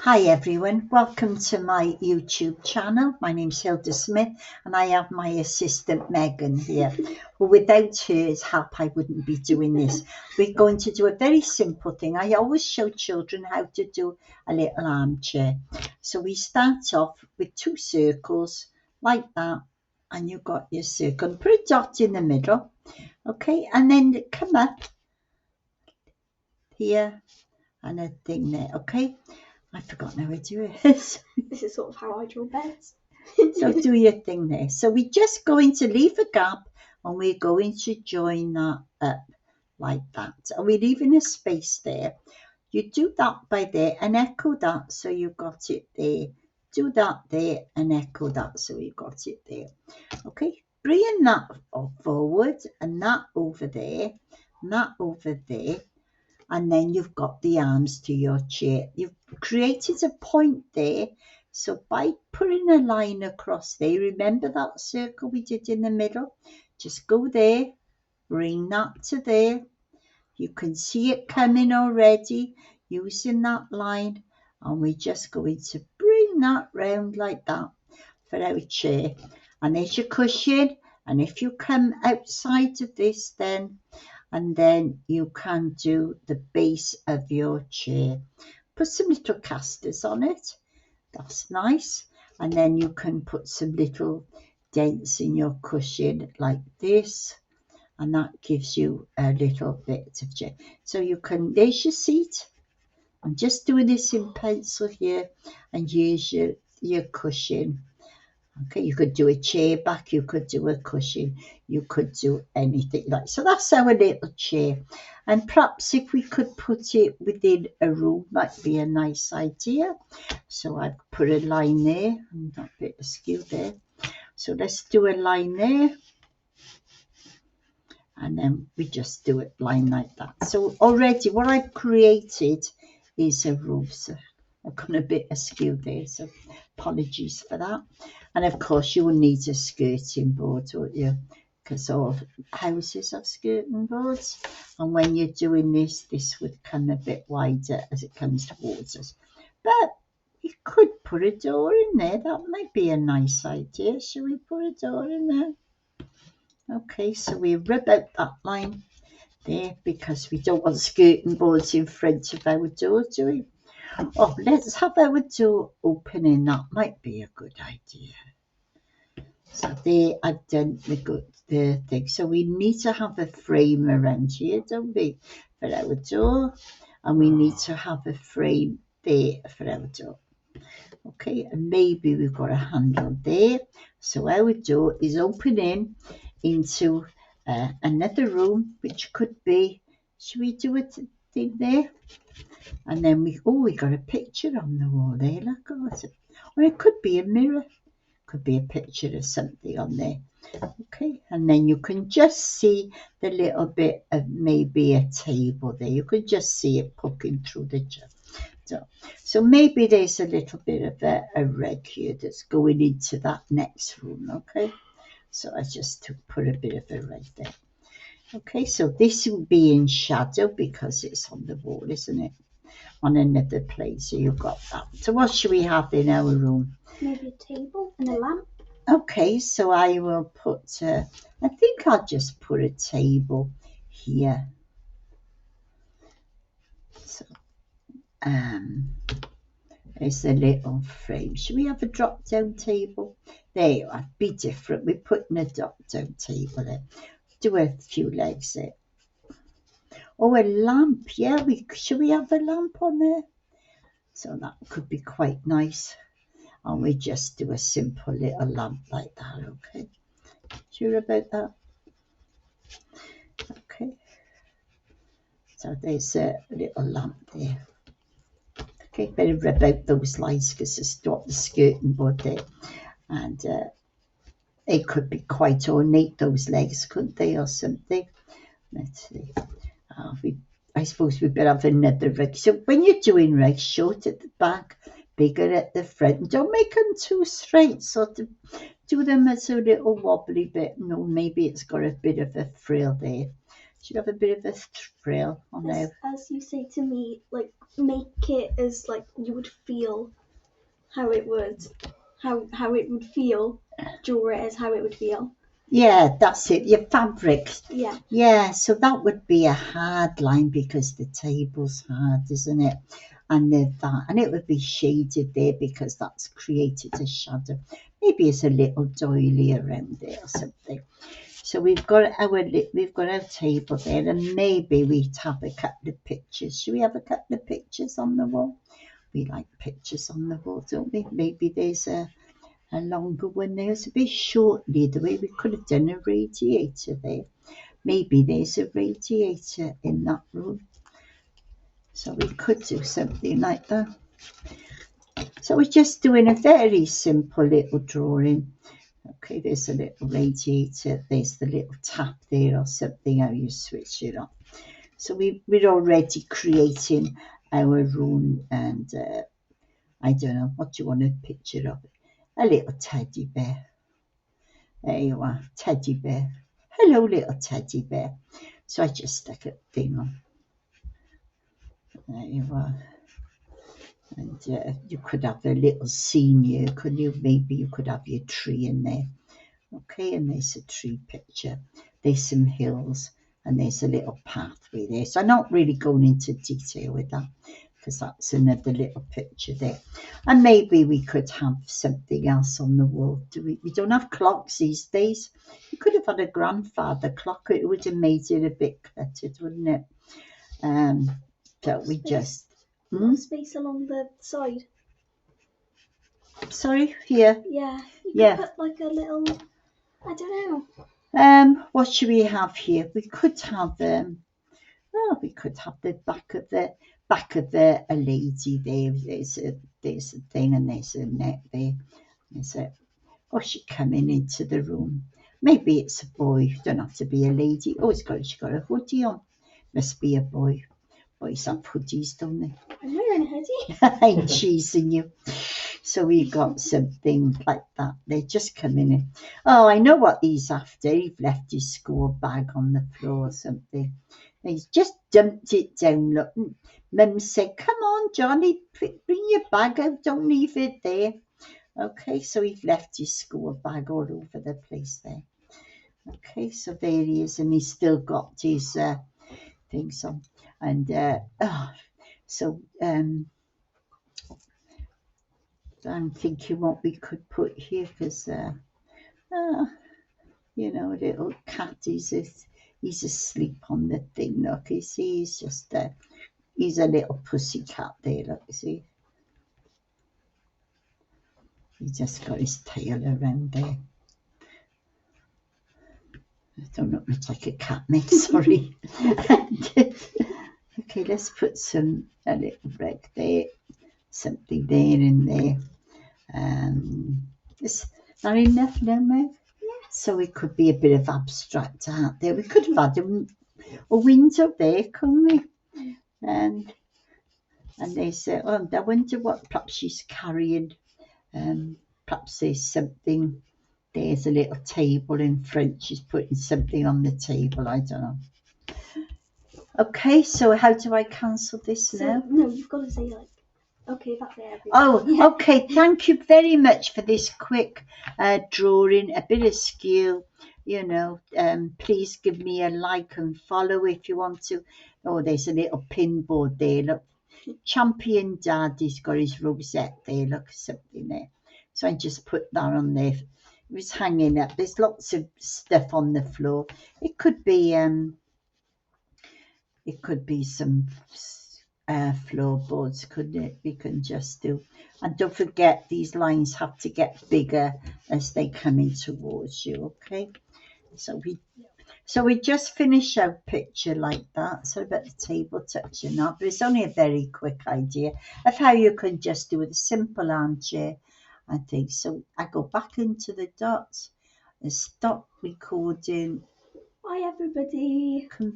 Hi everyone, welcome to my YouTube channel. My name's Hilda Smith and I have my assistant Megan here. Well, without her help I wouldn't be doing this. We're going to do a very simple thing. I always show children how to do a little armchair. So we start off with two circles like that, and you've got your circle. Put a dot in the middle, okay, and then come up here and a thing there, okay. I've forgotten how I do it. This is sort of how I draw beds. So do your thing there. So we're just going to leave a gap and we're going to join that up like that. And we're leaving a space there. You do that by there and echo that so you've got it there. Do that there and echo that so you've got it there. Okay, bring that forward and that over there and that over there. And then you've got the arms to your chair. You've created a point there. So by putting a line across there, remember that circle we did in the middle? Just go there, bring that to there. You can see it coming already using that line. And we're just going to bring that round like that for our chair. And there's your cushion. And if you come outside of this then, and then you can do the base of your chair. Put some little casters on it. That's nice. And then you can put some little dents in your cushion like this. And that gives you a little bit of chair. So you can, there's your seat. I'm just doing this in pencil here. And here's your cushion. Okay, you could do a chair back, you could do a cushion, you could do anything like so. That's our little chair, and perhaps if we could put it within a room, might be a nice idea. So I've put a line there, and that bit askew there. So let's do a line there, and then we just do it line like that. So already what I've created is a room. So I've gone a bit askew there, so apologies for that. And of course you will need a skirting board, won't you? Because all houses have skirting boards. And when you're doing this, this would come a bit wider as it comes towards us. But you could put a door in there. That might be a nice idea. Shall we put a door in there? Okay, so we rub out that line there because we don't want skirting boards in front of our door, do we? Oh, let's have our door opening. That might be a good idea. So there I've done the thing. So we need to have a frame around here, don't we, for our door. And we need to have a frame there for our door. Okay, and maybe we've got a handle there. So our door is opening into another room, which could be, should we do a thing there? And then we got a picture on the wall there, look at it. Or it could be a mirror, could be a picture of something on there. Okay, and then you can just see the little bit of maybe a table there. You could just see it poking through the chair. So maybe there's a little bit of a rug here that's going into that next room, okay? So I just put a bit of a rug there. Okay, so this will be in shadow because it's on the wall, isn't it? On another plate, so you've got that. So what should we have in our room? Maybe a table and a lamp. Okay, so I will put, I think I'll just put a table here. So, there's a little frame. Should we have a drop-down table? There you are, be different. We're putting a drop-down table there. Do a few legs there. Oh, a lamp. Yeah, should we have a lamp on there? So that could be quite nice. And we just do a simple little lamp like that, okay? Sure about that? Okay. So there's a little lamp there. Okay, better rub out those lines because it's got the skirting board there. And it could be quite ornate, those legs, couldn't they, or something? Let's see. I suppose we better have another rug. So when you're doing rugs, short at the back, bigger at the front. Don't make them too straight. Sort of do them as a little wobbly bit. No, maybe it's got a bit of a frill there. you have a bit of a thrill on there? As you say to me, like make it as like you would feel how it would feel. Draw it as how it would feel. Yeah, that's it. Your fabric. Yeah. Yeah, so that would be a hard line because the table's hard, isn't it? And and it would be shaded there because that's created a shadow. Maybe it's a little doily around there or something. So we've got our table there, and maybe we'd have a couple of pictures. Should we have a couple of pictures on the wall? We like pictures on the wall, don't we? Maybe there's a longer one there. It's a bit shortly the way we could have done a radiator there. Maybe there's a radiator in that room. So we could do something like that. So we're just doing a very simple little drawing. Okay, there's a little radiator. There's the little tap there or something, how you switch it on. So we're already creating our room, and I don't know, what do you want a picture of? A little teddy bear. There you are, teddy bear. Hello, little teddy bear. So I just stuck a thing on. There you are. And you could have a little scene here, couldn't you? Maybe you could have your tree in there. Okay, and there's a tree picture. There's some hills, and there's a little pathway there. So I'm not really going into detail with that because that's another little picture there. And maybe we could have something else on the wall. We don't have clocks these days. You could have had a grandfather clock. It would have made it a bit cluttered, wouldn't it? So we just... Space along the side. Sorry, here. Yeah. You could put like a little, I don't know. What should we have here? We could have we could have the back of a lady there. There's a thing, and there's a net there. There's a she coming into the room. Maybe it's a boy. Don't have to be a lady. Oh, she's got a hoodie on. Must be a boy. Boys have hoodies, don't they? I'm wearing a hoodie. I'm cheesing you. So we got something like that. They're just coming in. Oh, I know what he's after. He's left his school bag on the floor or something. He's just dumped it down. Look, Mum said, "Come on, Johnny, bring your bag out. Don't leave it there." Okay, so he's left his school bag all over the place there. Okay, so there he is, and he's still got his things on. And I'm thinking what we could put here because, you know, a little cat, he's asleep on the thing. Look, you see, he's just he's a little pussy cat there. Look, you see, he just got his tail around there. I don't know, it's like a cat mate, sorry. Okay, let's put a little reg there, something there and there. Is that enough now, Meg? Yeah. So it could be a bit of abstract art there. We could have had a window there, couldn't we? And they say, oh, I wonder what perhaps she's carrying. Perhaps there's something. There's a little table in front. She's putting something on the table. I don't know. Okay, so how do I cancel this now? No, you've got to say like, okay, that's it. Oh, okay. Thank you very much for this quick drawing, a bit of skill. You know, please give me a like and follow if you want to. Oh, there's a little pin board there. Look, Champion Daddy's got his rosette there. Look, something there. So I just put that on there. It was hanging up. There's lots of stuff on the floor. It could be some floorboards, couldn't it? We can just do. And don't forget, these lines have to get bigger as they come in towards you. Okay, so we just finish our picture like that. So about the table touching up, but it's only a very quick idea of how you can just do with a simple armchair and things. So I go back into the dots and stop recording. Bye, everybody.